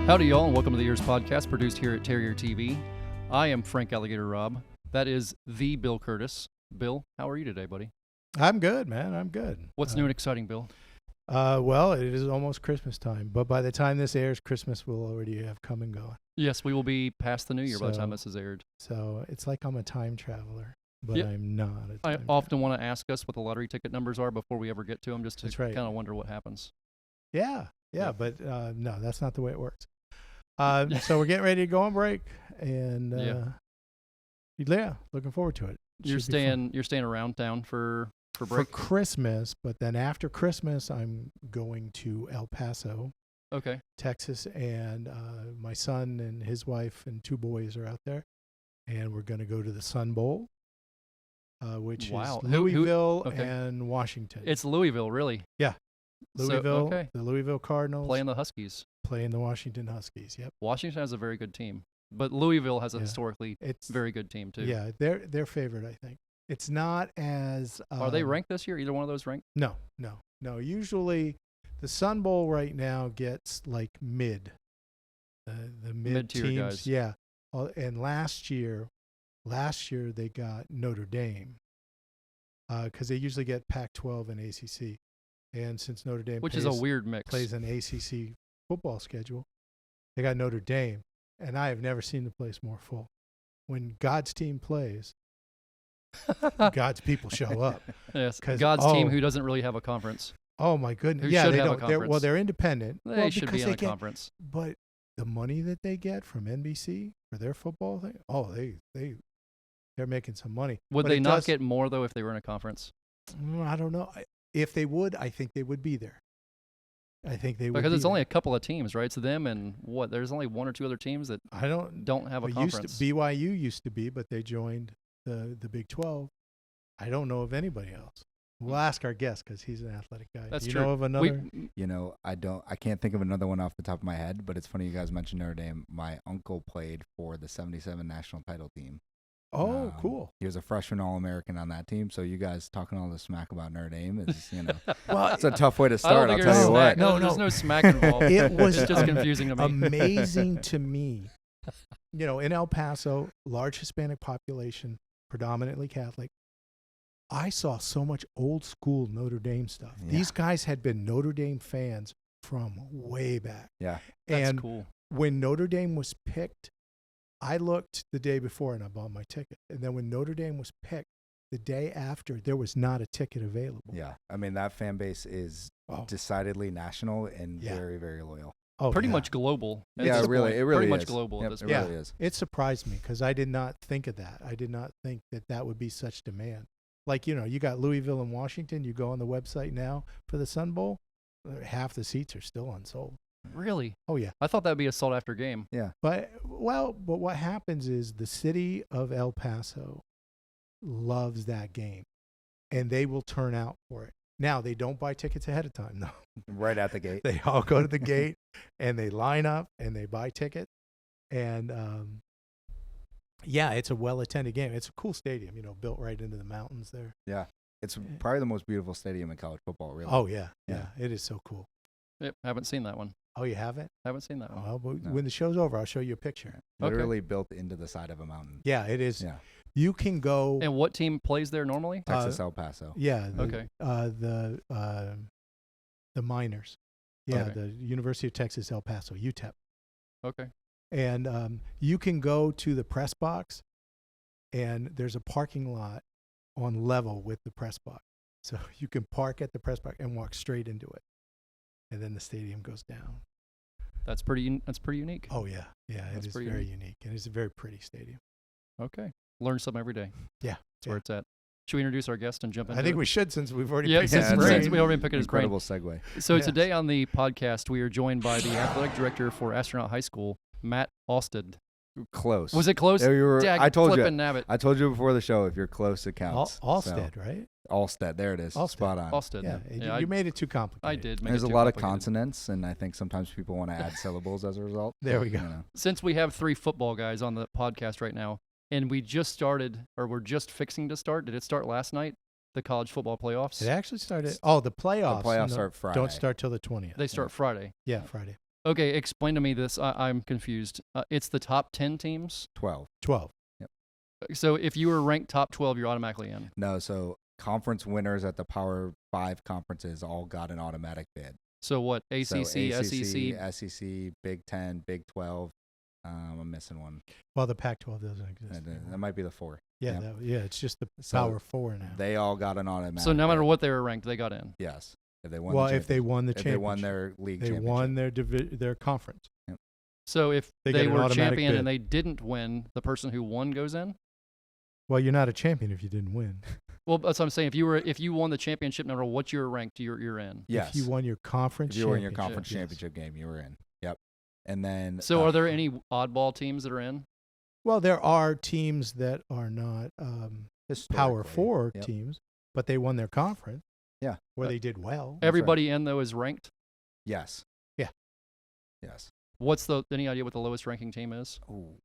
Howdy, y'all, and welcome to the EEARSS podcast produced here at Terrier TV. I am Frank Alligator Robb. That is the Bill Curtis. Bill, how are you today, buddy? I'm good, man. I'm good. What's new and exciting, Bill? Well, it is almost Christmas time, but by the time this airs, Christmas will already have come and gone. Yes, we will be past the new year by the time this is aired. So it's like I'm a time traveler, but Yep. I'm not a time I traveler. often want to ask us what the lottery ticket numbers are before we ever get to them, just to That's right. kind of wonder what happens. Yeah, Yeah. but no, that's not the way it works. So we're getting ready to go on break, and yeah, looking forward to it. You're Should be fun. staying around town for for break? Christmas, but then after Christmas, I'm going to El Paso, Okay. Texas, and my son and his wife and two boys are out there, and we're going to go to the Sun Bowl, which Wow. is Louisville okay. and Washington. It's Louisville, really. Louisville, okay. the Louisville Cardinals Playing the Huskies. playing the Washington Huskies. Yep, Washington has a very good team, but Louisville has a Yeah. historically it's very good team, too. yeah, they're favorite, I think. It's not as Are they ranked this year? Either one of those ranked? No. Usually, the Sun Bowl right now gets like the mid Mid-tier teams. guys. Yeah, and last year they got Notre Dame because they usually get Pac-12 and ACC, and since Notre Dame Which is a weird mix. plays an ACC football schedule, they got Notre Dame, and I have never seen the place more full. When God's team plays, God's people show up. Yes, 'Cause- God's team oh. who doesn't really have a conference. Oh my goodness! Who Yeah, should they have a don't. They're conference. independent. They should be because in they a get- conference. But the money that they get from NBC for their football thing, they're making some money. Would But they it not does- get more, though, if they were in a conference? I don't know. If they would, I think they would be there. I think they would. Because be it's only there. a couple of teams, right? It's them and what? There's only one or two other teams that I don't have a It conference. BYU used to be, but they joined the Big 12. I don't know of anybody else. We'll ask our guest because he's an athletic guy. That's Do you true. know of another? You know, I can't think of another one off the top of my head, but it's funny you guys mentioned Notre Dame. My uncle played for the 77 national title team. Oh, cool. He was a freshman All-American on that team, so you guys talking all this smack about Notre Dame is, Well, it's a tough way to I start, don't I'll think tell there's you what. smack. No, There's no. no smack involved. It was It's just confusing to me. amazing to me. In El Paso, large Hispanic population, predominantly Catholic. I saw so much old school Notre Dame stuff. Yeah. These guys had been Notre Dame fans from way back. Yeah. That's and cool. when Notre Dame was picked, I looked the day before and I bought my ticket. And then when Notre Dame was picked, the day after, there was not a ticket available. Yeah. I mean, that fan base is Oh. decidedly national and Yeah. very, very loyal. Oh, Pretty yeah. much global. at Yeah, this it really point. is. Pretty much global Yep, at this it point. really is. It surprised me because I did not think of that. I did not think that would be such demand. Like, you got Louisville and Washington. You go on the website now for the Sun Bowl, half the seats are still unsold. Really? Oh, yeah. I thought that would be a sought after game. But what happens is the city of El Paso loves that game, and they will turn out for it. Now, they don't buy tickets ahead of time, though. Right out the gate. They all go to the gate, and they line up, and they buy tickets. And, it's a well-attended game. It's a cool stadium, built right into the mountains there. Yeah. It's probably the most beautiful stadium in college football, really. Oh, yeah. Yeah. It is so cool. Yep, haven't seen that one. Oh, you haven't? Haven't seen that one. Well, but No. when the show's over, I'll show you a picture. Literally built into the side of a mountain. Yeah, it is. Yeah. You can go. And what team plays there normally? Texas, El Paso. Yeah. Okay. The Miners. Yeah, Okay. the University of Texas, El Paso, UTEP. Okay. And you can go to the press box, and there's a parking lot on level with the press box. So you can park at the press box and walk straight into it. And then the stadium goes down. That's pretty unique. Oh, yeah. Yeah, That's it is pretty very unique. And it's a very pretty stadium. Okay. Learn something every day. Yeah. That's where it's at. Should we introduce our guest and jump into I think it? we should since we've already Yeah, picked since, his that's since brain. we already picked his brain. Incredible segue. So Yes. today on the podcast, we are joined by the athletic director for Astronaut High School, Matt Ahlstedt. Close. Was it close? There you were. Dag I told you. flippin' nabbit. I told you before the show, if you're close, it counts. Allstead, right? Allstead. There it is. Allstead. Spot on. Ahlstedt. Yeah. Yeah, You made it too complicated. I did. Make There's it a too lot of complicated. consonants, and I think sometimes people want to add syllables as a result. There we go. Since we have 3 football guys on the podcast right now, and we just started, or we're just fixing to start. Did it start last night? The college football playoffs. It actually started. Oh, the playoffs. The playoffs start Friday. Don't start till the 20th. They start Friday. Yeah, Friday. Okay, explain to me this. I'm confused. It's the top 10 teams? 12. 12. So if you were ranked top 12, you're automatically in. No, so conference winners at the Power 5 conferences all got an automatic bid. So what? ACC, So SEC? SEC, Big 10, Big 12. I'm missing one. Well, the Pac-12 doesn't exist. That might be the 4. Yeah, Yeah. it's just the So Power 4 now. They all got an automatic. So no matter bid. what they were ranked, they got in. Yes. If they won. Well, the if they won the if they championship, won their league they championship. won their conference. So if They they get an were automatic champion bid. and they didn't win, the person who won goes in? Well, you're not a champion if you didn't win. Well, that's what I'm saying. If you won the championship, no matter what you're ranked, you're in. Yes. If you won your conference If you were in your championship, conference yes. championship game, you were in. Yep. And then. So are there any oddball teams that are in? Well, there are teams that are not Power historically, 4 yep. teams, but they won their conference. Yeah. Where they did well. Everybody in though is ranked. Yes. Yeah. Yes. What's any idea what the lowest ranking team is? Oh,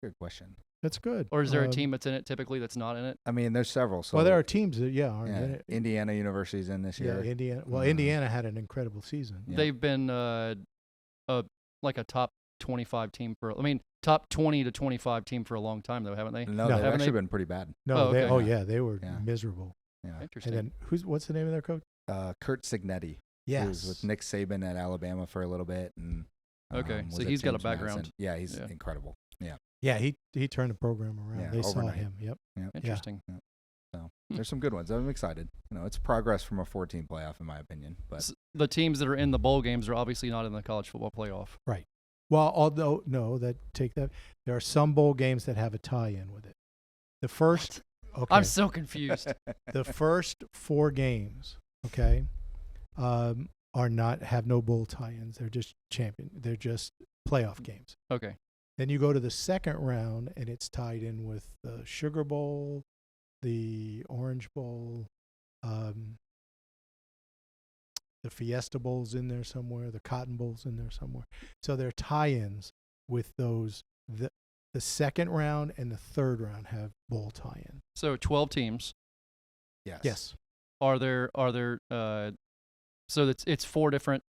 good question. That's good. Or is there a team that's in it typically that's not in it? I mean, there's several. So Well, there are teams that aren't in it. Indiana University's in this year. Yeah, Indiana. Well, Indiana had an incredible season. Yeah. They've been like a top 25 team top 20 to 25 team for a long time though, haven't they? No, No. they've Haven't actually they? been pretty bad. No, Oh, they. okay. Oh yeah, they were Yeah. miserable. Yeah. Interesting. And then what's the name of their coach? Kurt Signetti. He was with Nick Saban at Alabama for a little bit, and Okay, was so at he's got a James Madison. background. Yeah, he's Yeah. incredible. Yeah. Yeah, he turned the program around. Yeah, They saw overnight. him. Yep. Interesting. So there's some good ones. I'm excited. It's progress from a 14 playoff, in my opinion. But The teams that are in the bowl games are obviously not in the college football playoff. Well, although there are some bowl games that have a tie-in with it. The first, okay, I'm so confused. the first 4 games, okay, have no bowl tie-ins. They're just They're just playoff games. Okay. Then you go to the second round, and it's tied in with the Sugar Bowl, the Orange Bowl, the Fiesta Bowl's in there somewhere, the Cotton Bowl's in there somewhere. So there are tie-ins with those. The second round and the third round have bowl tie-in. So 12 teams. yes. Yes. Are there so it's 4 different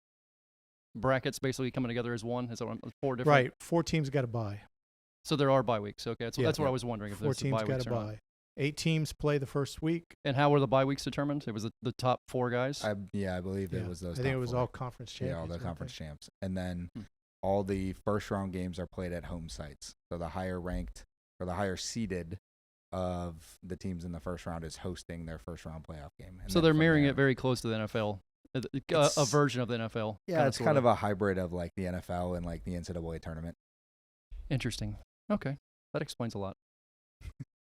brackets basically coming together as one? Is that what 4 different? Right. 4 teams got to bye. So there are bye weeks. Okay. So Yeah. that's what I was wondering if 4 there's teams bye got weeks to or not. bye. 8 teams play the first week. And how were the bye weeks determined? It was the top 4 guys? I believe it was those. I think top it was 4. all conference champions. Yeah, all the weren't conference they? champs, and then all the first round games are played at home sites. So the higher ranked or the higher seeded of the teams in the first round is hosting their first round playoff game. And So then they're from mirroring there- it very close to the NFL. A It's- version of the NFL. Yeah, it's kind of a hybrid of like the NFL and like the NCAA tournament. Interesting. Okay. That explains a lot.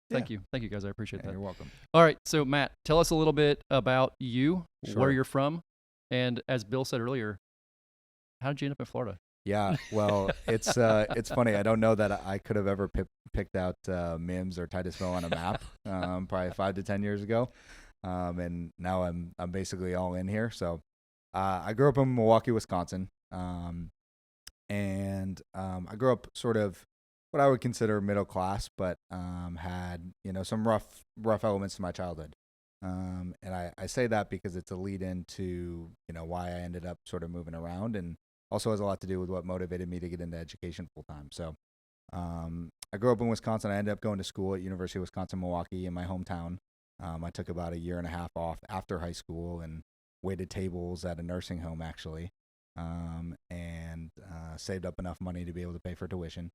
Thank you, guys. I appreciate Yeah, that. you're welcome. All right, so Matt, tell us a little bit about you, where Sure. you're from, and as Bill said earlier, how did you end up in Florida? Yeah, well, it's funny. I don't know that I could have ever picked out Mims or Titusville on a map probably 5 to 10 years ago, and now I'm basically all in here. So I grew up in Milwaukee, Wisconsin, and I grew up sort of what I would consider middle class, but had some rough elements to my childhood. And I say that because it's a lead into why I ended up sort of moving around, and also has a lot to do with what motivated me to get into education full time. So I grew up in Wisconsin. I ended up going to school at University of Wisconsin-Milwaukee in my hometown. I took about a year and a half off after high school and waited tables at a nursing home actually, and saved up enough money to be able to pay for tuition,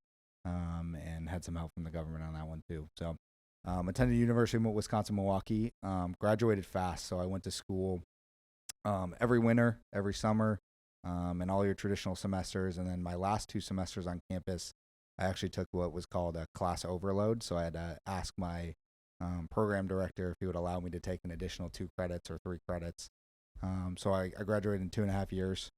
and had some help from the government on that one too. So attended University of Wisconsin-Milwaukee, graduated fast. So I went to school every winter, every summer, and all your traditional semesters. And then my last 2 semesters on campus, I actually took what was called a class overload. So I had to ask my program director if he would allow me to take an additional 2 credits or 3 credits. So I graduated in 2.5 years.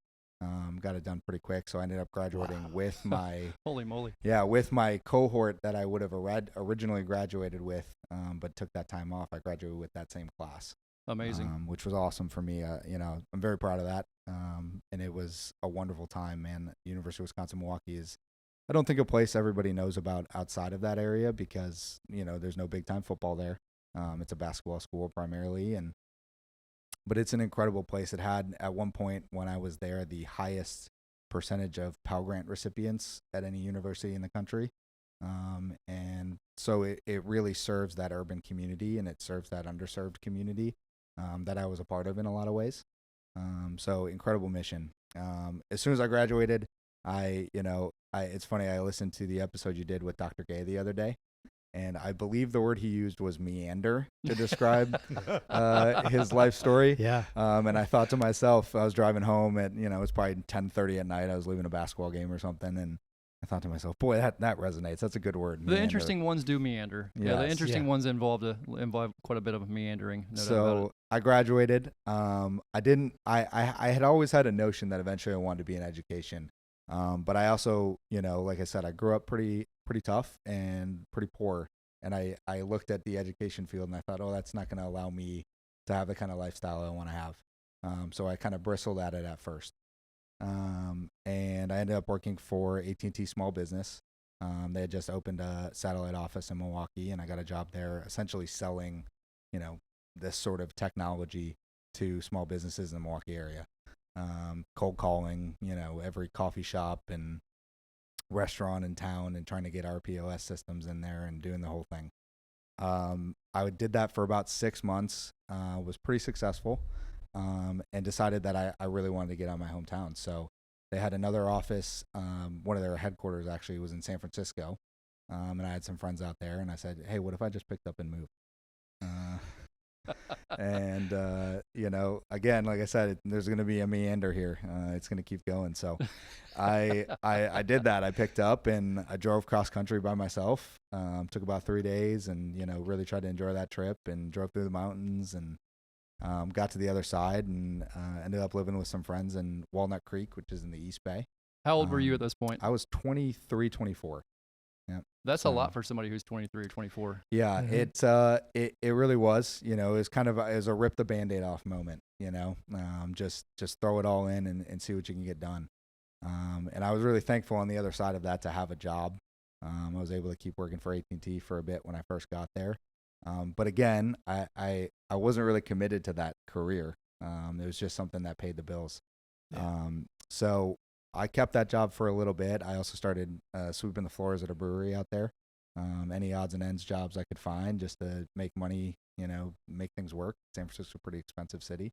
Got it done pretty quick. So I ended up graduating with my Holy moly. with my cohort that I would have originally graduated with, but took that time off. I graduated with that same class. Amazing. Which was awesome for me. I'm very proud of that. And it was a wonderful time, man. University of Wisconsin-Milwaukee is, I don't think, a place everybody knows about outside of that area because, there's no big time football there. It's a basketball school primarily, but it's an incredible place. It had, at one point when I was there, the highest percentage of Pell Grant recipients at any university in the country. And so it really serves that urban community, and it serves that underserved community that I was a part of in a lot of ways. So incredible mission. As soon as I graduated, it's funny, I listened to the episode you did with Dr. Gay the other day, and I believe the word he used was meander to describe his life story. Yeah. And I thought to myself, I was driving home at, it was probably 10:30 at night. I was leaving a basketball game or something, and I thought to myself, boy, that resonates. That's a good word. The interesting ones do meander. Yes. Yeah, the interesting ones involve quite a bit of meandering. No doubt about it. I graduated. I had always had a notion that eventually I wanted to be in education. But I also, like I said, I grew up pretty tough and pretty poor. And I looked at the education field and I thought, oh, that's not going to allow me to have the kind of lifestyle I want to have. So I kind of bristled at it at first. And I ended up working for AT&T Small Business. They had just opened a satellite office in Milwaukee, and I got a job there essentially selling, this sort of technology to small businesses in the Milwaukee area. Cold calling, every coffee shop and restaurant in town and trying to get our POS systems in there and doing the whole thing. I did that for about 6 months, was pretty successful, and decided that I really wanted to get out of my hometown. So they had another office. One of their headquarters actually was in San Francisco, and I had some friends out there, and I said, hey, what if I just picked up and moved? And, again, like I said, there's going to be a meander here. It's going to keep going. So I did that. I picked up and I drove cross country by myself. Took about 3 days and, really tried to enjoy that trip and drove through the mountains and got to the other side and ended up living with some friends in Walnut Creek, which is in the East Bay. How old were you at this point? I was 23, 24. Yeah. That's a lot for somebody who's 23 or 24. Yeah, Mm-hmm. It really was. It was kind of a rip the Band-Aid off moment. Just throw it all in and see what you can get done. And I was really thankful on the other side of that to have a job. I was able to keep working for AT&T for a bit when I first got there. But again, I wasn't really committed to that career. It was just something that paid the bills. Yeah. So I kept that job for a little bit. I also started sweeping the floors at a brewery out there. Any odds and ends jobs I could find just to make money, make things work. San Francisco's a pretty expensive city,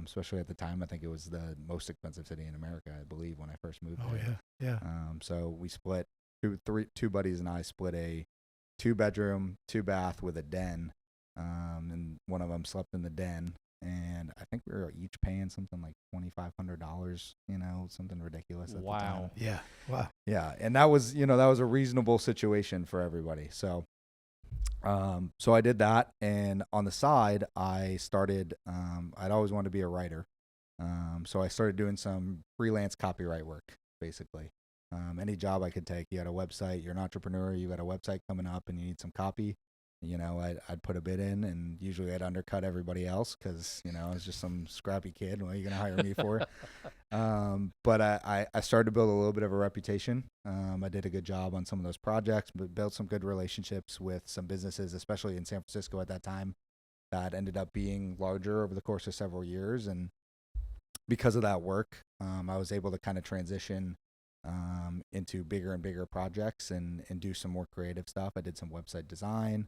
especially at the time. I think it was the most expensive city in America, I believe, when I first moved there. Yeah. So we split, two buddies and I split a 2-bedroom, 2-bath with a den. And one of them slept in the den. And I think we were each paying something like $2,500, something ridiculous at the time. Yeah. Wow. Yeah. And that was a reasonable situation for everybody. So, so I did that. And on the side, I started, I'd always wanted to be a writer. So I started doing some freelance copyright work, basically. Any job I could take. You had a website, you're an entrepreneur, you got a website coming up and you need some copy. I'd put a bid in, and usually I'd undercut everybody else because, I was just some scrappy kid. What are you going to hire me for? But I started to build a little bit of a reputation. I did a good job on some of those projects, but built some good relationships with some businesses, especially in San Francisco at that time, that ended up being larger over the course of several years. And because of that work, I was able to kind of transition into bigger and bigger projects and do some more creative stuff. I did some website design.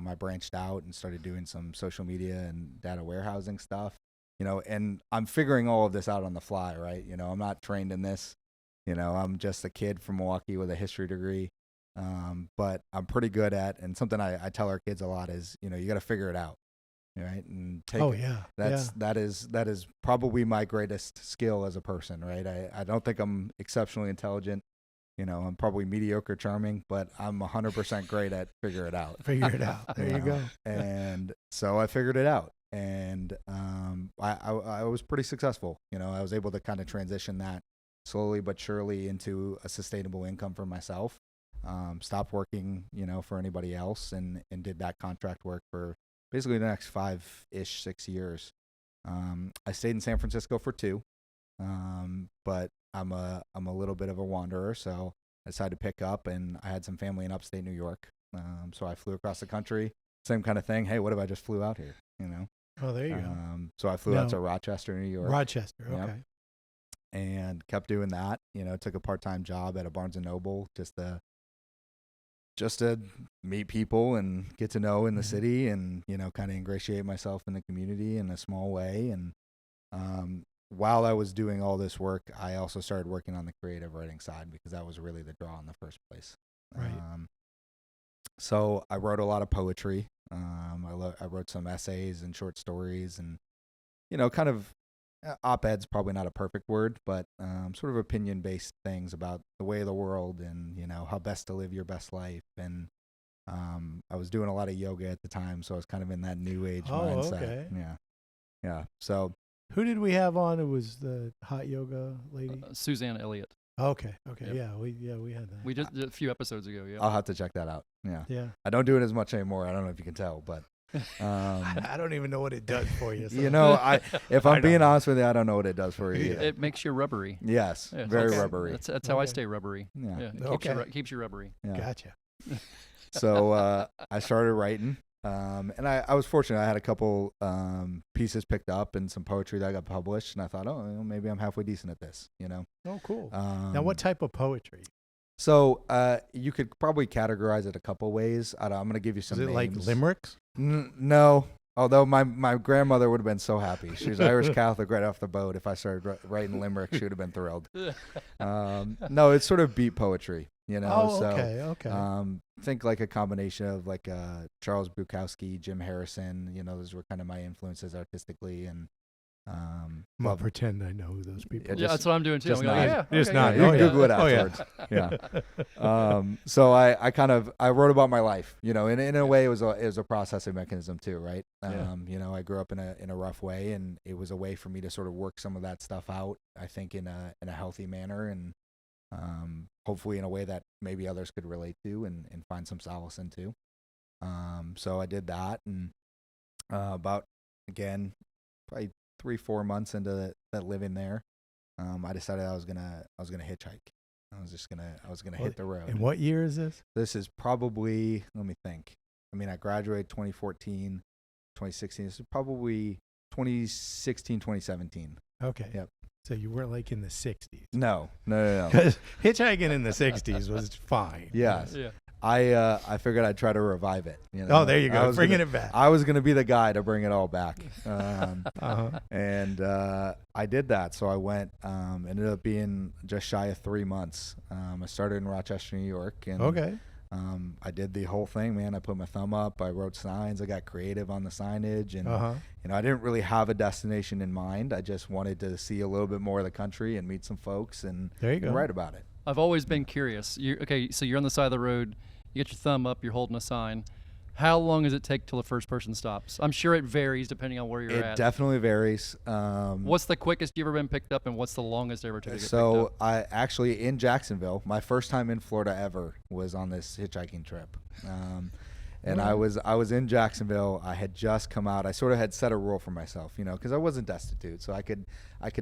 I branched out and started doing some social media and data warehousing stuff, and I'm figuring all of this out on the fly, right? I'm not trained in this, I'm just a kid from Milwaukee with a history degree. But I'm pretty good at, and something I tell our kids a lot is, you got to figure it out, right? And that is probably my greatest skill as a person, right? I don't think I'm exceptionally intelligent. I'm probably mediocre charming, but I'm 100% great at figure it out. Figure it out. There you go. And so I figured it out, and I was pretty successful. I was able to kind of transition that slowly but surely into a sustainable income for myself. Stopped working, for anybody else, and did that contract work for basically the next 5-ish, 6 years. I stayed in San Francisco for 2, but I'm a little bit of a wanderer, so I decided to pick up, and I had some family in upstate New York. So I flew across the country, same kind of thing. Hey, what if I just flew out here? Oh, there you go. So I flew out to Rochester, New York. Rochester, okay. Yep. and kept doing that. Took a part-time job at a Barnes and Noble just to meet people and get to know in the city, and kind of ingratiate myself in the community in a small way. And while I was doing all this work, I also started working on the creative writing side, because that was really the draw in the first place. Right. So I wrote a lot of poetry. I wrote some essays and short stories, and kind of op-ed's probably not a perfect word, but sort of opinion-based things about the way of the world, and how best to live your best life. And I was doing a lot of yoga at the time, so I was kind of in that new age mindset. Okay. Yeah. So who did we have on? It was the hot yoga lady. Suzanne Elliott. Okay. Yep. Yeah, we had that. We just did a few episodes ago. Yeah. I'll have to check that out. Yeah. Yeah. I don't do it as much anymore. I don't know if you can tell, but I don't even know what it does for you. So. If I'm being honest with you, I don't know what it does for you either. It makes you rubbery. Yes, Yeah, very okay. rubbery. That's how I stay rubbery. Yeah. It keeps you rubbery. Yeah. Gotcha. So I started writing, and I was fortunate. I had a couple pieces picked up and some poetry that got published, and I thought, maybe I'm halfway decent at this. Oh, cool. Now, what type of poetry? So you could probably categorize it a couple ways. I'm going to give you some Is it names. like limericks? No. Although my grandmother would have been so happy. She was Irish Catholic right off the boat. If I started writing limericks, she would have been thrilled. No, it's sort of beat poetry, Oh, so, okay. Think like a combination of like Charles Bukowski, Jim Harrison. Those were kind of my influences artistically, and I'm gonna pretend I know who those people. Yeah, that's what I'm doing too. just I'm going, nod. yeah, Just okay, nod. You Oh, can yeah. Google it Oh, yeah. afterwards. Yeah. So I wrote about my life, and in a way it was a processing mechanism too, right? I grew up in a rough way, and it was a way for me to sort of work some of that stuff out, I think, in a healthy manner, and hopefully in a way that maybe others could relate to and find some solace in too. So I did that, and about, again, probably 3-4 months into that living there, I decided I was gonna hitchhike. I was gonna hit the road. And what year is this? This is probably, let me think. I graduated 2014, 2016. This is probably 2016, 2017. Okay. Yep. So you weren't like in the 60s. No. Because hitchhiking in the 60s was fine. Yes. Yeah. I figured I'd try to revive it. Oh, there you go. Bringing it back. I was going to be the guy to bring it all back. Uh-huh. And I did that. So I went, ended up being just shy of 3 months. I started in Rochester, New York. And, Okay. I did the whole thing, man. I put my thumb up. I wrote signs. I got creative on the signage. And, I didn't really have a destination in mind. I just wanted to see a little bit more of the country and meet some folks and There you go. write about it. I've always been curious. So you're on the side of the road. You get your thumb up. You're holding a sign. How long does it take till the first person stops? I'm sure it varies depending on where you're at. It definitely varies. What's the quickest you've ever been picked up, and what's the longest ever took to get picked So up? I actually, in Jacksonville, my first time in Florida ever was on this hitchhiking trip. And I was in Jacksonville. I had just come out. I sort of had set a rule for myself, because I wasn't destitute, so I could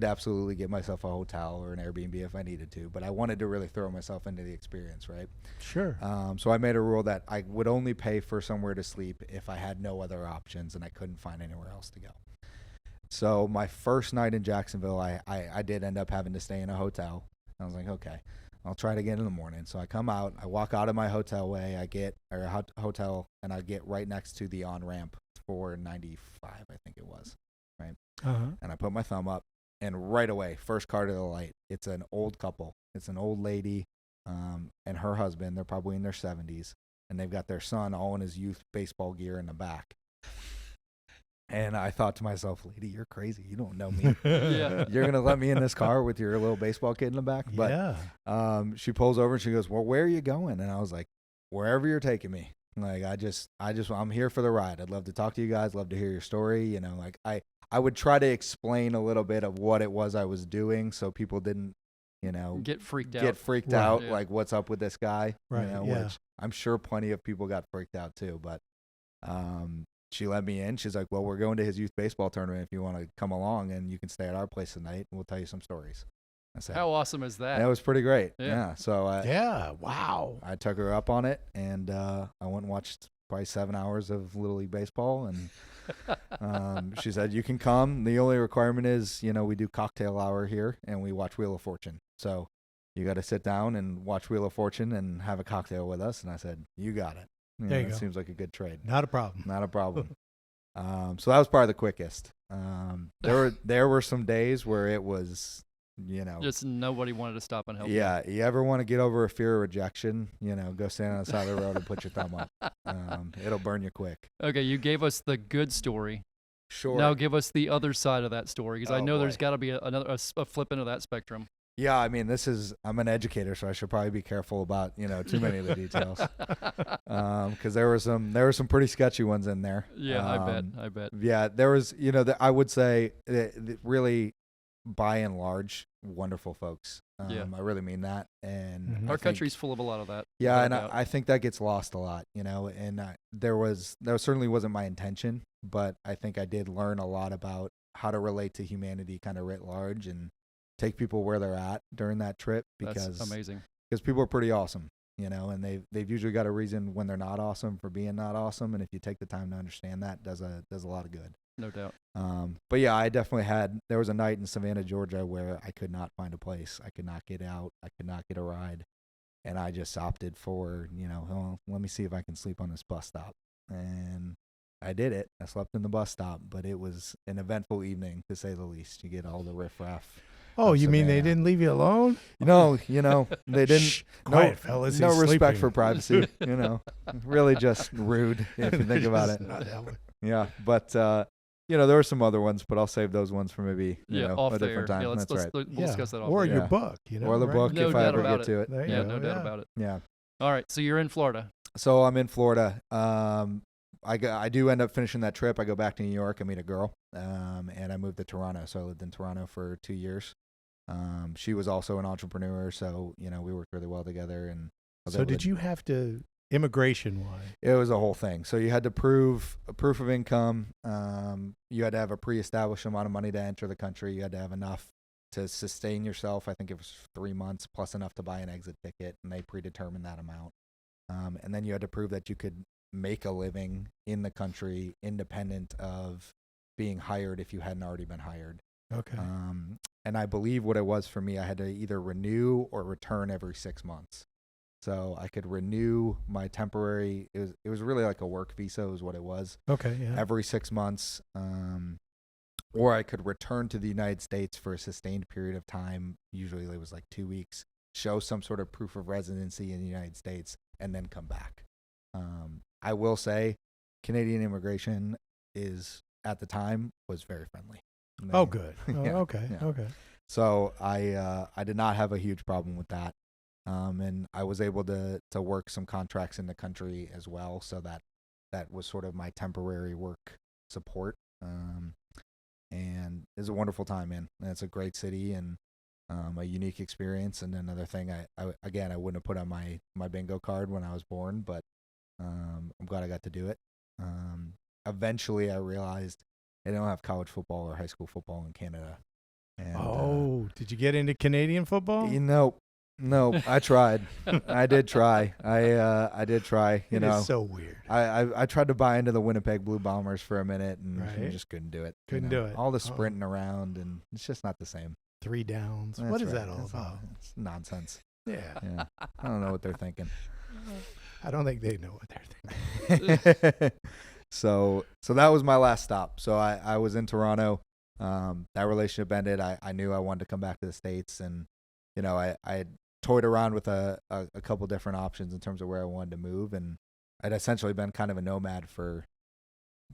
absolutely get myself a hotel or an Airbnb if I needed to. But I wanted to really throw myself into the experience, right? Sure. So I made a rule that I would only pay for somewhere to sleep if I had no other options and I couldn't find anywhere else to go. So my first night in Jacksonville, I did end up having to stay in a hotel. I was like, okay, I'll try it again in the morning. So I come out, I walk out of my hotel, and I get right next to the on-ramp for 95, I think it was, right? And I put my thumb up, and right away, first car to the light, it's an old couple. It's an old lady and her husband. They're probably in their 70s, and they've got their son all in his youth baseball gear in the back. And I thought to myself, lady, you're crazy. You don't know me. Yeah. You're going to let me in this car with your little baseball kid in the back? But yeah. She pulls over and she goes, well, where are you going? And I was like, wherever you're taking me. Like, I'm here for the ride. I'd love to talk to you guys. Love to hear your story. I would try to explain a little bit of what it was I was doing so people didn't, Get freaked out. Right. out. Yeah. Like, what's up with this guy? Right, yeah. Which I'm sure plenty of people got freaked out too. But she let me in. She's like, well, we're going to his youth baseball tournament if you want to come along, and you can stay at our place tonight, and we'll tell you some stories. I said, How awesome is that? that was pretty great. Yeah. Yeah. So Yeah. Wow. I took her up on it, and I went and watched probably 7 hours of Little League baseball. And she said, you can come. The only requirement is, we do cocktail hour here and we watch Wheel of Fortune. So you got to sit down and watch Wheel of Fortune and have a cocktail with us. And I said, you got it. There you go. Seems like a good trade. Not a problem. Not a problem. So that was probably the quickest. There were some days where it was, just nobody wanted to stop and help. Yeah, you ever want to get over a fear of rejection? Go stand on the side of the road and put your thumb up. It'll burn you quick. Okay, you gave us the good story. Sure. Now give us the other side of that story, because I know there's boy. got to be a flip into that spectrum. Yeah, I mean, I'm an educator, so I should probably be careful about too many of the details, because there were some pretty sketchy ones in there. Yeah, I bet. Yeah, there was, I would say really, by and large, wonderful folks. Yeah. I really mean that. And Mhm. I Our think- country's full of a lot of that. Yeah, and without a doubt. I think that gets lost a lot, and that certainly wasn't my intention, but I think I did learn a lot about how to relate to humanity kind of writ large and take people where they're at during that trip, That's because amazing. people are pretty awesome, and they've usually got a reason when they're not awesome for being not awesome, and if you take the time to understand that, does a lot of good. No doubt. But yeah, I definitely there was a night in Savannah, Georgia, where I could not find a place. I could not get out. I could not get a ride. And I just opted for, let me see if I can sleep on this bus stop. And I did it. I slept in the bus stop, but it was an eventful evening, to say the least. You get all the riffraff. Oh, of you mean they Savannah. didn't leave you alone? They didn't. Shh, quiet, fellas. No he's respect sleeping. for privacy. Really just rude if you think about it. Just not helping. Yeah, but there were some other ones, but I'll save those ones for maybe Off a the different air. time. Yeah, That's right. we'll discuss that off Or the air. your Yeah. book, Or the right? book No if I doubt ever about get to it. There you Yeah, go, no doubt about it. Yeah. All right, so you're in Florida. So I'm in Florida. I do end up finishing that trip. I go back to New York. I meet a girl, and I moved to Toronto. So I lived in Toronto for 2 years. She was also an entrepreneur, so we worked really well together. And I was So able did to- you have to, immigration-wise? It was a whole thing. So you had to prove a proof of income. You had to have a pre-established amount of money to enter the country. You had to have enough to sustain yourself. I think it was 3 months plus enough to buy an exit ticket, and they predetermined that amount. And then you had to prove that you could make a living in the country independent of being hired if you hadn't already been hired. Okay. And I believe what it was for me, I had to either renew or return every 6 months. So I could renew my temporary, it was really like a work visa is what it was, Okay, yeah. every 6 months. Or I could return to the United States for a sustained period of time. Usually it was like 2 weeks, show some sort of proof of residency in the United States, and then come back. I will say Canadian immigration at the time was very friendly. Oh, good. Oh, Yeah, okay, yeah. okay. So I did not have a huge problem with that. And I was able to work some contracts in the country as well. So that was sort of my temporary work support. And it's a wonderful time, man. And it's a great city and a unique experience. And another thing I wouldn't have put on my bingo card when I was born, but I'm glad I got to do it. Eventually I realized they don't have college football or high school football in Canada. And, Did you get into Canadian football? No, I tried. I did try. I did try. It is so weird. I tried to buy into the Winnipeg Blue Bombers for a minute, and Right. just couldn't do it. Couldn't do it. All the Uh-uh. sprinting around, and it's just not the same. 3 downs. That's What is right. that all It's about? It's nonsense. Yeah. Yeah, I don't know what they're thinking. I don't think they know what they're thinking. So that was my last stop. So I was in Toronto. That relationship ended. I knew I wanted to come back to the States, and I had toyed around with a couple different options in terms of where I wanted to move, and I'd essentially been kind of a nomad for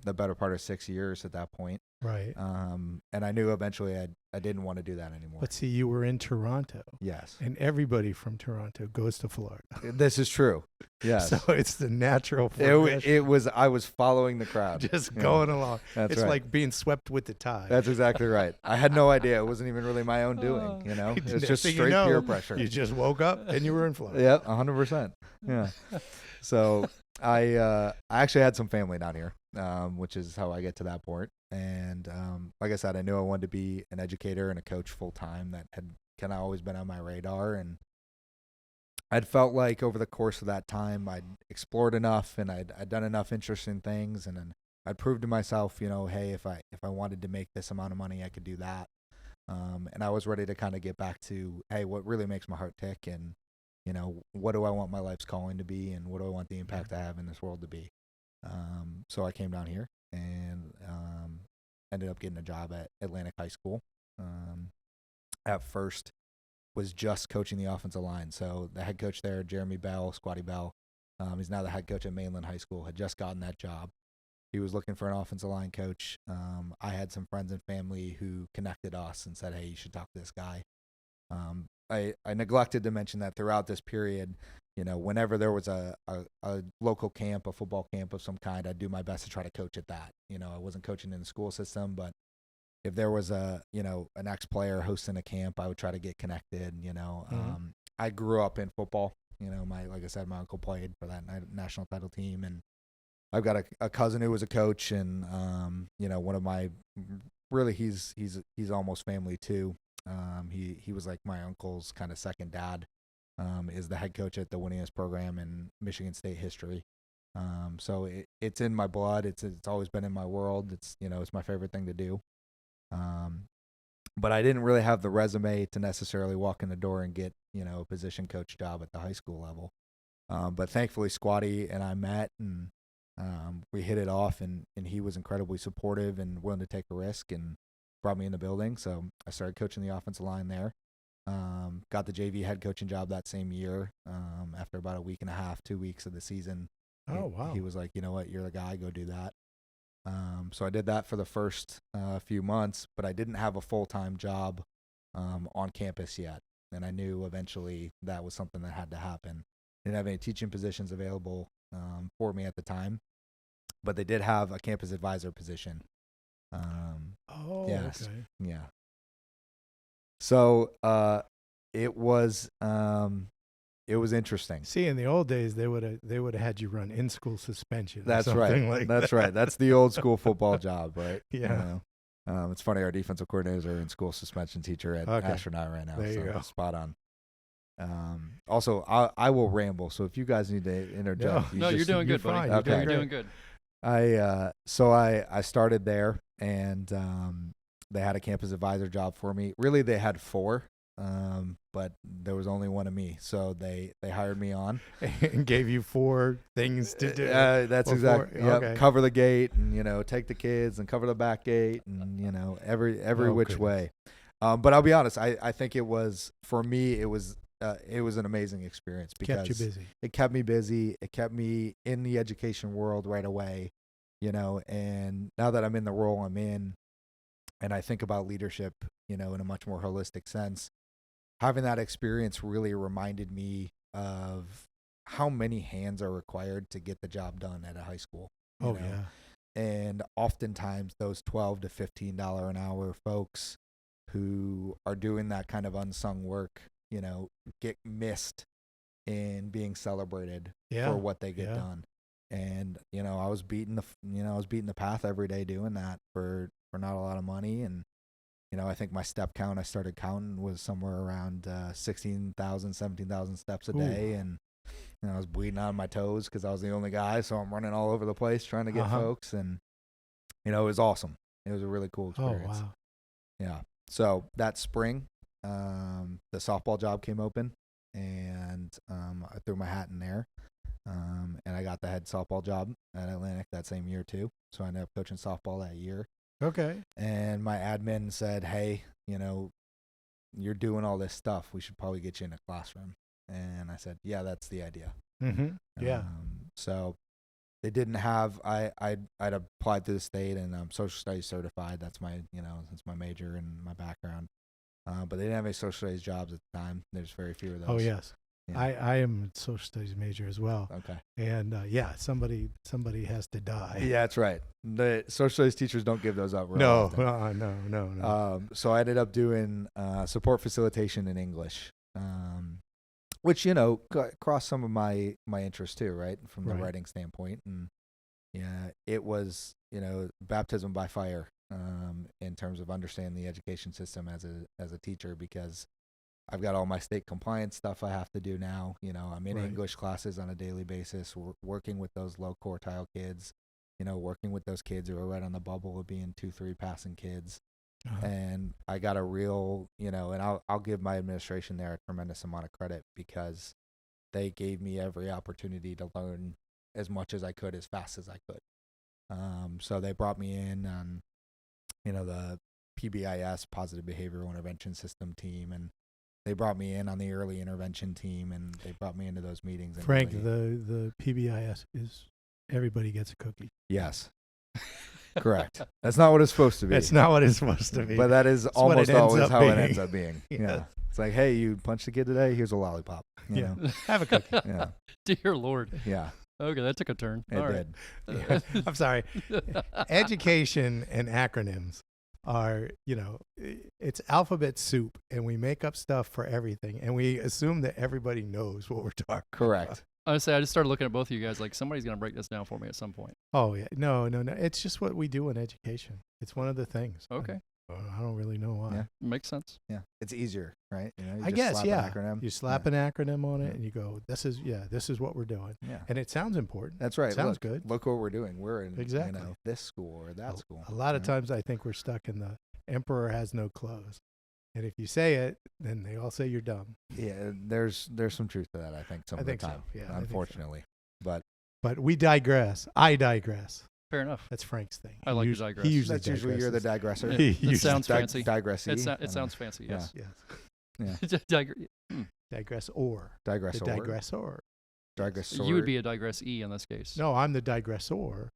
the better part of 6 years at that point. Right. And I knew eventually I didn't want to do that anymore. But see, you were in Toronto, Yes, and everybody from Toronto goes to Florida. this is true. Yes, So it's the natural it was. I was following the crowd, just Yeah. going along. That's It's right. like being swept with the tide. That's exactly right. I had no idea. It wasn't even really my own doing. Oh. It's Next just thing you straight know, peer pressure. You just woke up and you were in Florida. Yep, 100%. Yeah. So I actually had some family down here, which is how I get to that point. And like I said, I knew I wanted to be an educator and a coach full time. That had kind of always been on my radar. And I'd felt like over the course of that time, I'd explored enough and I'd done enough interesting things, and then I'd proved to myself, hey, if I wanted to make this amount of money, I could do that. And I was ready to kind of get back to, hey, what really makes my heart tick, and what do I want my life's calling to be, and what do I want the impact I have in this world to be. So I came down here and ended up getting a job at Atlantic High School. At first, was just coaching the offensive line. So the head coach there, Jeremy Bell, Squatty Bell, he's now the head coach at Mainland High School, had just gotten that job. He was looking for an offensive line coach. I had some friends and family who connected us and said, hey, you should talk to this guy. I neglected to mention that throughout this period, whenever there was a local camp, a football camp of some kind, I'd do my best to try to coach at that. I wasn't coaching in the school system, but if there was an ex-player hosting a camp, I would try to get connected. I grew up in football. Like I said, my uncle played for that national title team, and I've got a cousin who was a coach, and one of my he's almost family too. He was like my uncle's kind of second dad. Is the head coach at the winningest program in Michigan State history. So it's in my blood. It's always been in my world. It's my favorite thing to do. But I didn't really have the resume to necessarily walk in the door and get a position coach job at the high school level. But thankfully, Squatty and I met, and we hit it off, and he was incredibly supportive and willing to take a risk and brought me in the building. So I started coaching the offensive line there. Got the JV head coaching job that same year. After about a week and a half, 2 weeks of the season. Oh, wow. He was like, you know what, you're the guy, go do that. So I did that for the first few months, but I didn't have a full-time job on campus yet. And I knew eventually that was something that had to happen. Didn't have any teaching positions available for me at the time, but they did have a campus advisor position. Yes. Okay. Yeah. So it was interesting. See, in the old days, they would have had you run in-school suspension. That's or something right. Like That's that. right. That's the old school football job, right? Yeah. It's funny. Our defensive coordinators are in school suspension teacher at Astronaut right now. There you go. Spot on. Also, I will ramble. So if you guys need to interject, No, you're doing good, buddy. Fine. Okay. You're doing good. I started there, and they had a campus advisor job for me. Really, they had 4, but there was only one of me, so they hired me on And gave you 4 things to do. That's Or exactly. 4, Yep. okay. Cover the gate, and take the kids, and cover the back gate, and every which goodness. way. But I'll be honest. I think it was, for me, it was an amazing experience because Kept you busy. it kept me busy. It kept me in the education world right away, and now that I'm in the role I'm in, and I think about leadership, in a much more holistic sense, having that experience really reminded me of how many hands are required to get the job done at a high school. Oh, yeah. And oftentimes those $12 to $15 an hour folks who are doing that kind of unsung work, get missed in being celebrated for what they get done. And, I was beating the path every day doing that for not a lot of money. And, I think my step count, I started counting, was somewhere around 16,000, 17,000 steps a day. And, I was bleeding out of my toes because I was the only guy. So I'm running all over the place trying to get folks. And, it was awesome. It was a really cool experience. Oh, wow. Yeah. So that spring, the softball job came open, and I threw my hat in there, and I got the head softball job at Atlantic that same year too. So I ended up coaching softball that year. Okay. And my admin said, hey, you're doing all this stuff. We should probably get you in a classroom. And I said, yeah, that's the idea. Mm-hmm. Yeah. So they didn't have, I'd applied to the state, and I'm social studies certified. That's my, that's my major and my background. But they didn't have any social studies jobs at the time. There's very few of those. Oh, yes. Yeah. I am a social studies major as well. Okay. And somebody has to die. Yeah, that's right. The social studies teachers don't give those up. No, often. no. So I ended up doing support facilitation in English, which crossed some of my interests too, right, from the writing standpoint. And yeah, it was baptism by fire in terms of understanding the education system as a teacher, because I've got all my state compliance stuff I have to do now. I'm in Right. English classes on a daily basis, working with those low quartile kids, working with those kids who are right on the bubble of being 2-3 passing kids. Uh-huh. And I got a real, and I'll give my administration there a tremendous amount of credit, because they gave me every opportunity to learn as much as I could, as fast as I could. So they brought me in on, the PBIS, Positive Behavioral Intervention System team, and they brought me in on the early intervention team, and they brought me into those meetings. And Frank, really, the PBIS is everybody gets a cookie. yes, correct. That's not what it's supposed to be. That's not what it's supposed to be. But that is what almost it ends always up how it being. ends up being. Yeah. Yeah. It's like, hey, you punched a kid today. Here's a lollipop. You Yeah. know? Have a cookie. Yeah. Dear Lord. Yeah. Okay, that took a turn. It All right. did. Yeah. I'm sorry. Education and acronyms are, it's alphabet soup, and we make up stuff for everything, and we assume that everybody knows what we're talking Correct. Honestly, I just started looking at both of you guys like somebody's going to break this down for me at some point. Oh, yeah. No. It's just what we do in education. It's one of the things. Okay. I don't really know why. Yeah. Makes sense. Yeah. It's easier, right? You I just guess, slap yeah. an acronym. You slap an acronym on it, and you go, this is what we're doing. Yeah. And it sounds important. That's right. Sounds Look, good. Look what we're doing. We're in Exactly. this school or that school. A lot of you know? times I think we're stuck in the emperor has no clothes. And if you say it, then they all say you're dumb. Yeah, there's some truth to that, I think, some I of think the so, time. yeah, I think so. Unfortunately. But But we digress. I digress. Fair enough. That's Frank's thing. I like to He digress. usually that's usually you're the digresses. digressor. Yeah, He it usually sounds fancy. Digressee. It sounds fancy, yes. Yes. Digress or. Digressor. The digressor. Digressor. You would be a digressee in this case. No, I'm the digressor,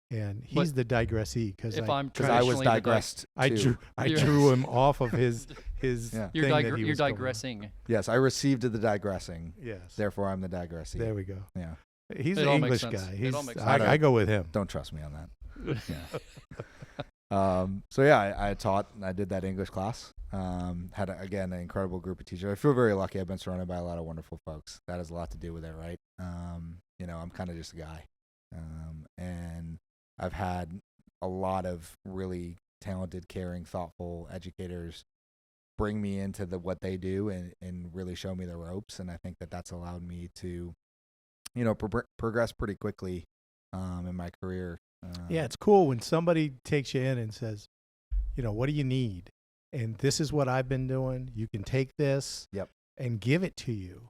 and he's But the digressee because if I'm Because I was traditionally the digressed. I too. drew drew him off of his Yeah. You're, thing that he you're was going on. digressing. Yes, I received the digressing. Yes. Therefore, I'm the digressee. There we go. Yeah. He's It an all makes English sense. guy. It all He's, makes I go with him. Don't trust me on that. So yeah, I taught. I did that English class. Had again an incredible group of teachers. I feel very lucky. I've been surrounded by a lot of wonderful folks. That has a lot to do with it, right? I'm kind of just a guy, and I've had a lot of really talented, caring, thoughtful educators bring me into what they do and really show me the ropes. And I think that's allowed me to, progress pretty quickly in my career. Yeah, it's cool when somebody takes you in and says, what do you need? And this is what I've been doing. You can take this and give it to you.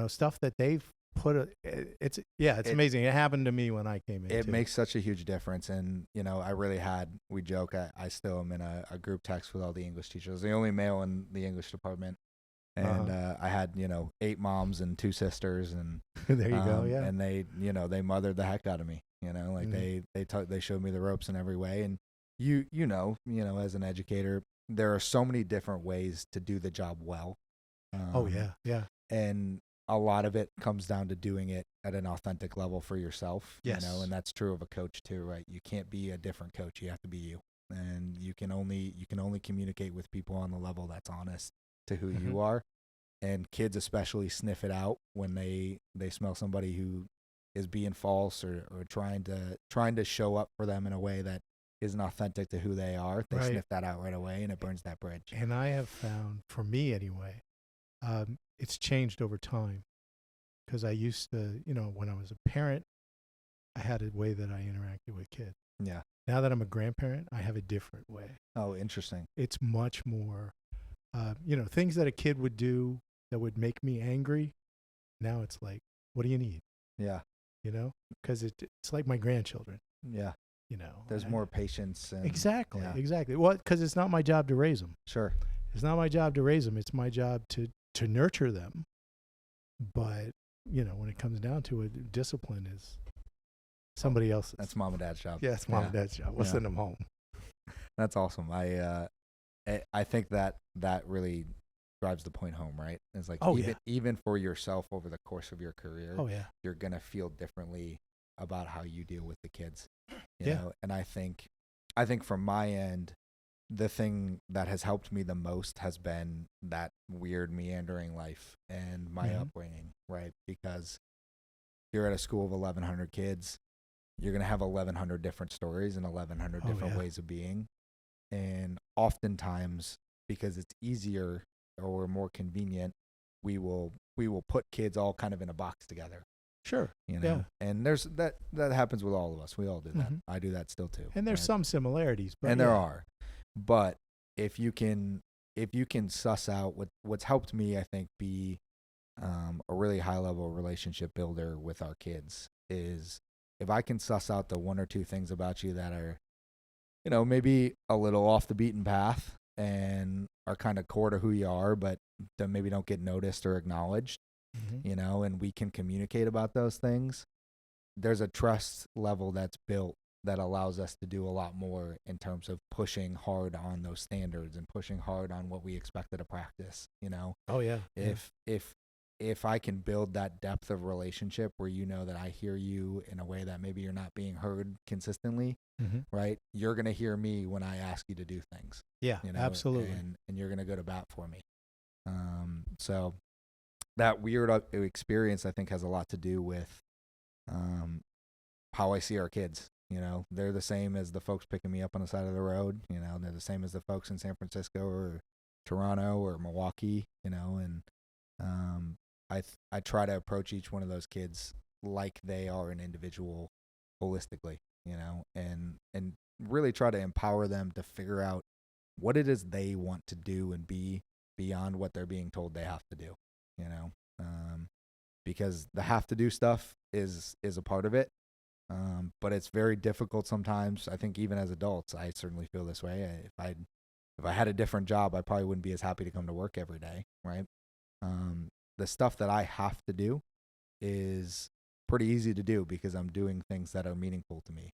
Stuff that they've put. It's amazing. It happened to me when I came in. It too. makes such a huge difference. And, I really we joke, I still am in a group text with all the English teachers. I was the only male in the English department. And I had, 8 moms and 2 sisters. And there you go. Yeah. And they, they mothered the heck out of me. They showed me the ropes in every way. And as an educator, there are so many different ways to do the job well. Yeah. And a lot of it comes down to doing it at an authentic level for yourself. Yes. And that's true of a coach too, right? You can't be a different coach. You have to be you. And you can only communicate with people on the level that's honest to who you are. And kids especially sniff it out when they smell somebody who is being false or trying to show up for them in a way that isn't authentic to who they are. They sniff that out right away, and it burns that bridge. And I have found, for me anyway, it's changed over time. Because I used to, when I was a parent, I had a way that I interacted with kids. Yeah. Now that I'm a grandparent, I have a different way. Oh, interesting. It's much more, things that a kid would do that would make me angry. Now it's like, what do you need? Yeah. Because it's like my grandchildren. Yeah. There's more patience. And, Exactly. yeah. Exactly. Well, because it's not my job to raise them. Sure. It's not my job to raise them. It's my job to nurture them. But, when it comes down to it, discipline is somebody else's. That's mom and dad's job. Yeah, it's mom and dad's job. We'll send them home. That's awesome. I think that really drives the point home, right? It's like even for yourself over the course of your career, you're gonna feel differently about how you deal with the kids. You know? And I think from my end, the thing that has helped me the most has been that weird meandering life and my upbringing, right? Because you're at a school of 1,100 kids, you're going to have 1,100 different stories and 1,100 different ways of being. And oftentimes, because it's easier or more convenient, we will put kids all kind of in a box together. Sure. You know, and there's that happens with all of us. We all do that. I do that still too. And there's some similarities, but and there are, but if you can suss out what's helped me, I think, be a really high level relationship builder with our kids is if I can suss out the one or two things about you that are, you know, maybe a little off the beaten path and are kind of core to who you are, but that maybe don't get noticed or acknowledged, you know, and we can communicate about those things. There's a trust level that's built that allows us to do a lot more in terms of pushing hard on those standards and pushing hard on what we expected to practice, you know? Oh yeah. If I can build that depth of relationship where you know that I hear you in a way that maybe you're not being heard consistently, right? You're going to hear me when I ask you to do things. Yeah, you know? absolutely. And you're going to go to bat for me. So that weird experience, I think, has a lot to do with how I see our kids. You know, they're the same as the folks picking me up on the side of the road. You know, they're the same as the folks in San Francisco or Toronto or Milwaukee, you know, and I try to approach each one of those kids like they are an individual holistically, you know, and really try to empower them to figure out what it is they want to do and be beyond what they're being told they have to do, you know, because the have to do stuff is a part of it. But it's very difficult sometimes. I think even as adults, I certainly feel this way. If I had a different job, I probably wouldn't be as happy to come to work every day, right? The stuff that I have to do is pretty easy to do because I'm doing things that are meaningful to me,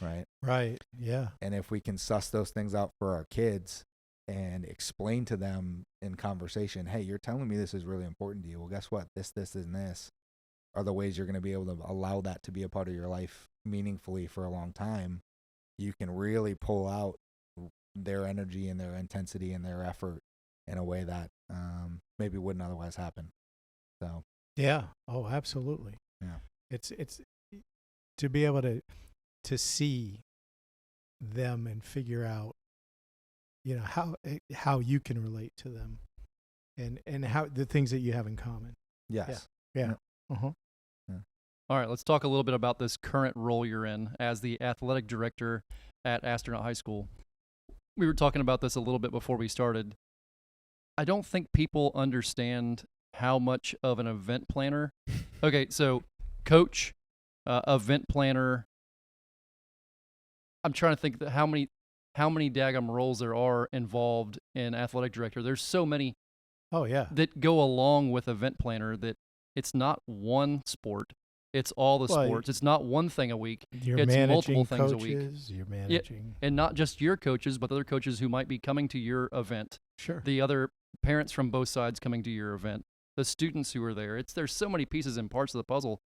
right? Right, yeah. And if we can suss those things out for our kids and explain to them in conversation, hey, you're telling me this is really important to you. Well, guess what? This, and this are the ways you're going to be able to allow that to be a part of your life meaningfully for a long time. You can really pull out their energy and their intensity and their effort in a way that maybe wouldn't otherwise happen. So yeah, oh, absolutely. Yeah, it's to be able to see them and figure out, you know, how you can relate to them, and how the things that you have in common. Yes. Yeah. All right, let's talk a little bit about this current role you're in as the athletic director at Astronaut High School. We were talking about this a little bit before we started. I don't think people understand how much of an event planner. Okay, so coach, event planner. I'm trying to think that how many daggum roles there are involved in athletic director. There's so many. Oh yeah. That go along with event planner. That it's not one sport. It's all the sports. It's not one thing a week. It's multiple things a week. You're managing. And not just your coaches, but other coaches who might be coming to your event. Sure. The other parents from both sides coming to your event. The students who are there. There's so many pieces and parts of the puzzle.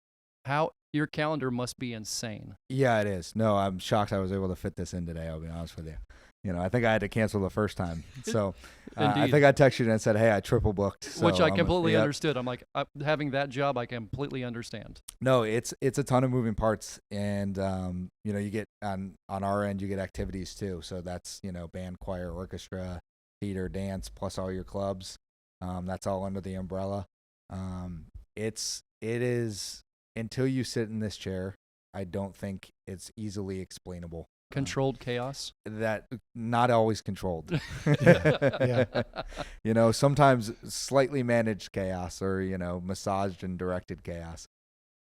How your calendar must be insane. Yeah, it is. No, I'm shocked I was able to fit this in today, I'll be honest with you. You know, I think I had to cancel the first time. So I think I texted you and said, hey, I triple booked. So which I completely understood. I'm like, having that job, I completely understand. No, it's a ton of moving parts. And, you know, you get on our end, you get activities too. So that's, you know, band, choir, orchestra, theater, dance, plus all your clubs. That's all under the umbrella. It is, until you sit in this chair, I don't think it's easily explainable. Controlled chaos? That not always controlled. Yeah. You know, sometimes slightly managed chaos or, you know, massaged and directed chaos.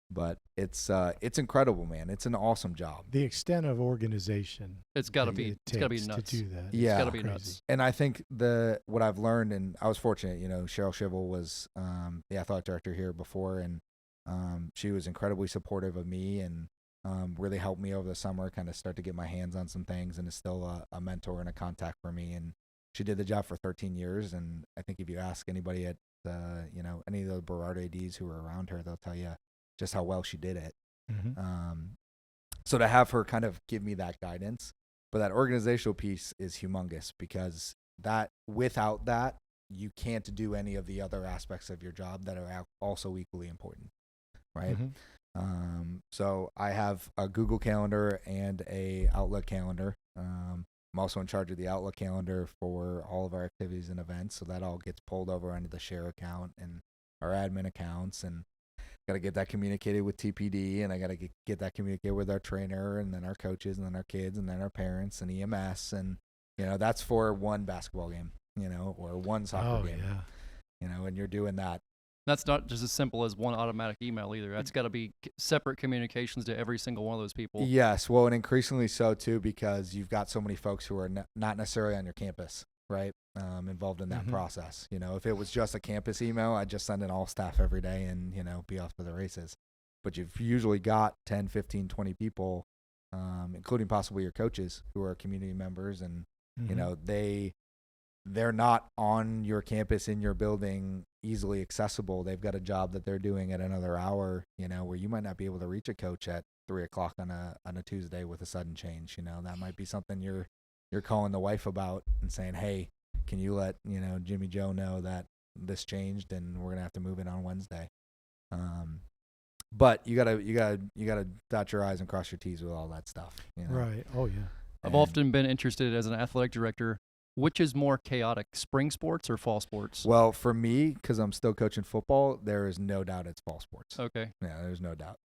But it's incredible, man. It's an awesome job. The extent of organization. It's got to be nuts. To do that. Yeah. It's got to be nuts. And I think what I've learned, and I was fortunate, you know, Cheryl Shivel was the athletic director here before, and she was incredibly supportive of me and really helped me over the summer kind of start to get my hands on some things, and is still a mentor and a contact for me. And she did the job for 13 years. And I think if you ask anybody at, you know, any of the Burrard ADs who were around her, they'll tell you just how well she did it. So to have her kind of give me that guidance, but that organizational piece is humongous, because without that, you can't do any of the other aspects of your job that are also equally important. Right. So I have a Google Calendar and a Outlook calendar. I'm also in charge of the Outlook calendar for all of our activities and events. So that all gets pulled over onto the share account and our admin accounts, and got to get that communicated with TPD, and I got to get that communicated with our trainer, and then our coaches, and then our kids, and then our parents and EMS. And, that's for one basketball game, or one soccer game, and you're doing that. That's not just as simple as one automatic email either. That's got to be separate communications to every single one of those people. Yes. Well, and increasingly so too, because you've got so many folks who are not necessarily on your campus, right? Involved in that process. If it was just a campus email, I'd just send in all staff every day and, be off to the races. But you've usually got 10, 15, 20 people, including possibly your coaches, who are community members, and, they're not on your campus in your building easily accessible. They've got a job that they're doing at another hour, where you might not be able to reach a coach at 3:00 on a Tuesday with a sudden change. That might be something you're calling the wife about and saying, hey, can you let, Jimmy Joe know that this changed and we're going to have to move it on Wednesday. But you gotta dot your I's and cross your T's with all that stuff. Right. Oh yeah. I've often been interested as an athletic director, which is more chaotic, spring sports or fall sports? Well, for me, because I'm still coaching football, there is no doubt it's fall sports. Okay. Yeah, there's no doubt.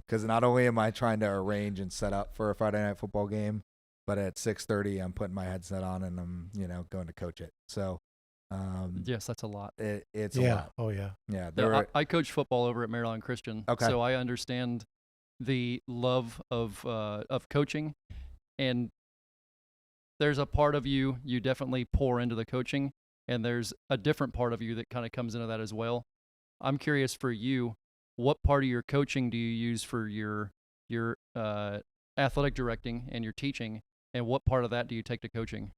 Because not only am I trying to arrange and set up for a Friday night football game, but at 6:30, I'm putting my headset on and I'm, going to coach it. So, yes, that's a lot. It's a lot. Oh yeah. Yeah. I coach football over at Maryland Christian. Okay. So I understand the love of coaching, and there's a part of you definitely pour into the coaching, and there's a different part of you that kind of comes into that as well. I'm curious for you, what part of your coaching do you use for your athletic directing and your teaching, and what part of that do you take to coaching?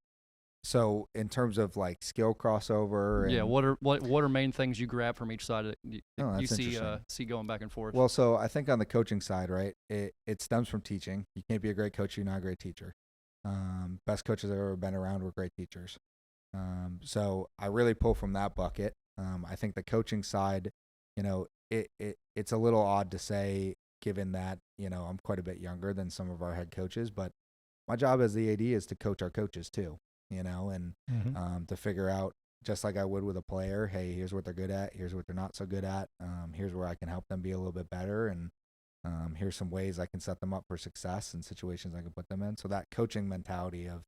So in terms of like skill crossover, and, yeah, what are main things you grab from each side that you that's see going back and forth? Well, so I think on the coaching side, right, it stems from teaching. You can't be a great coach if you're not a great teacher. Best coaches I've ever been around were great teachers. So I really pull from that bucket. I think the coaching side, it's a little odd to say, given that, I'm quite a bit younger than some of our head coaches, but my job as the AD is to coach our coaches too, and to figure out, just like I would with a player, hey, here's what they're good at, here's what they're not so good at, here's where I can help them be a little bit better, and here's some ways I can set them up for success and situations I can put them in. So that coaching mentality of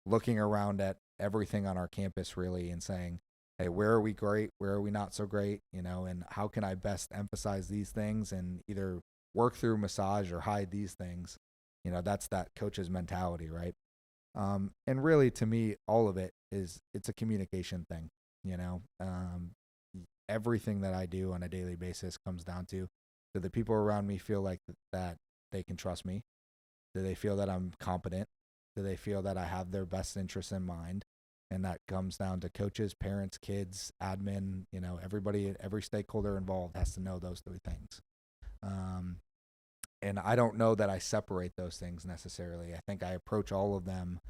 looking around at everything on our campus really and saying, hey, where are we great? Where are we not so great? And how can I best emphasize these things and either work through, massage, or hide these things? That's that coach's mentality, right? And really, to me, all of it it's a communication thing. Everything that I do on a daily basis comes down to, do the people around me feel like that they can trust me? Do they feel that I'm competent? Do they feel that I have their best interests in mind? And that comes down to coaches, parents, kids, admin, everybody, every stakeholder involved has to know those three things. And I don't know that I separate those things necessarily. I think I approach all of them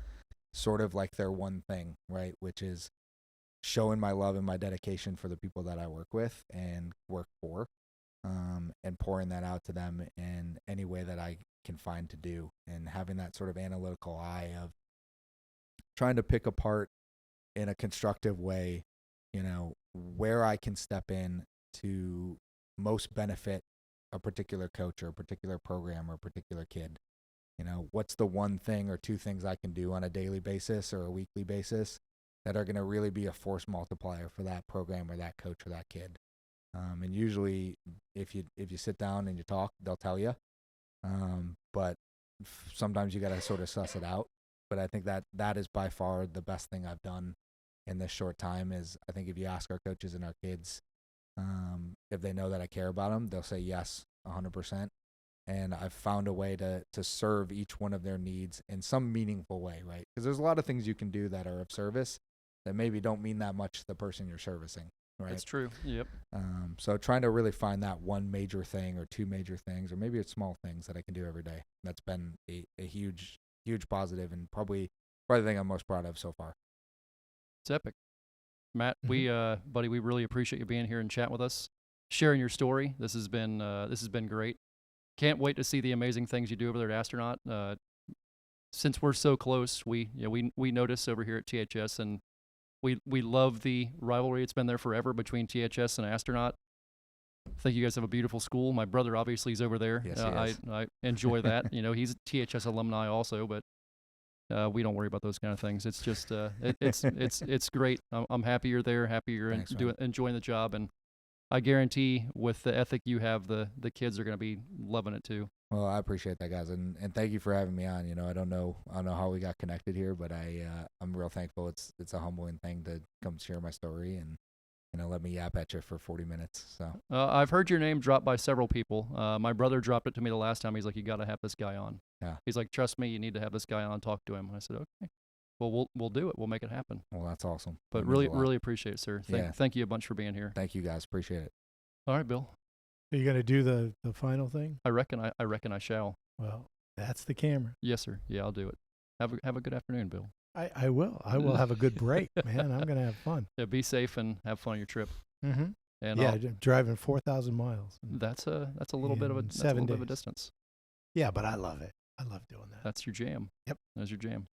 sort of like they're one thing, right? Which is showing my love and my dedication for the people that I work with and work for, and pouring that out to them in any way that I can find to do, and having that sort of analytical eye of trying to pick apart in a constructive way, where I can step in to most benefit a particular coach or a particular program or a particular kid. What's the one thing or two things I can do on a daily basis or a weekly basis that are going to really be a force multiplier for that program or that coach or that kid. And usually if you sit down and you talk, they'll tell you. But sometimes you got to sort of suss it out. But I think that is by far the best thing I've done in this short time. Is I think if you ask our coaches and our kids, if they know that I care about them, they'll say yes, 100%. And I've found a way to serve each one of their needs in some meaningful way, right? Because there's a lot of things you can do that are of service that maybe don't mean that much to the person you're servicing, right? That's true. Yep. So trying to really find that one major thing or two major things, or maybe it's small things that I can do every day. That's been a huge positive, and probably the thing I'm most proud of so far. It's epic. Matt, buddy, we really appreciate you being here and chatting with us, sharing your story. This has been great. Can't wait to see the amazing things you do over there at Astronaut. since we're so close, we notice over here at THS, and we love the rivalry. It's been there forever between THS and Astronaut. I think you guys have a beautiful school. My brother obviously is over there. Yes, he is. I enjoy that. He's a THS alumni also, but we don't worry about those kind of things. It's just it's great. I'm happy you're there. Happy you're Thanks, man. enjoying the job, and I guarantee with the ethic you have, the kids are going to be loving it too. Well, I appreciate that, guys, and thank you for having me on. I don't know how we got connected here, but I'm real thankful. It's a humbling thing to come share my story and let me yap at you for 40 minutes. So I've heard your name dropped by several people. My brother dropped it to me the last time. He's like, "You got to have this guy on." Yeah. He's like, "Trust me, you need to have this guy on. Talk to him." And I said, "Okay, well, we'll do it. We'll make it happen." Well, that's awesome. But That means a lot. really appreciate it, sir. Thank you a bunch for being here. Thank you, guys. Appreciate it. All right, Bill. Are you going to do the final thing? I reckon I shall. Well, that's the camera. Yes, sir. Yeah, I'll do it. Have a good afternoon, Bill. I will. I will have a good break, man. I'm going to have fun. Yeah, be safe and have fun on your trip. Mm-hmm. And Yeah, driving 4,000 miles. that's a little bit of a in that's a 7 little bit of a days. distance. Yeah, but I love it. I love doing that. That's your jam. Yep. That's your jam.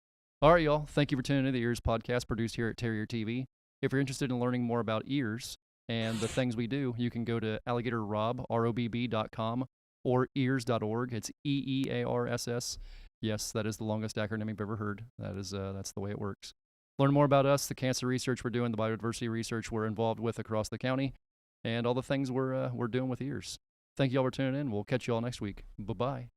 All right, y'all. Thank you for tuning in to the EEARSS podcast produced here at Terrier TV. If you're interested in learning more about EEARSS and the things we do, you can go to Alligator Robb, ROBB.com, or EEARSS.org. It's EEARSS. Yes, that is the longest acronym you've ever heard. That's the way it works. Learn more about us, the cancer research we're doing, the biodiversity research we're involved with across the county, and all the things we're doing with EEARSS. Thank you all for tuning in. We'll catch you all next week. Bye-bye.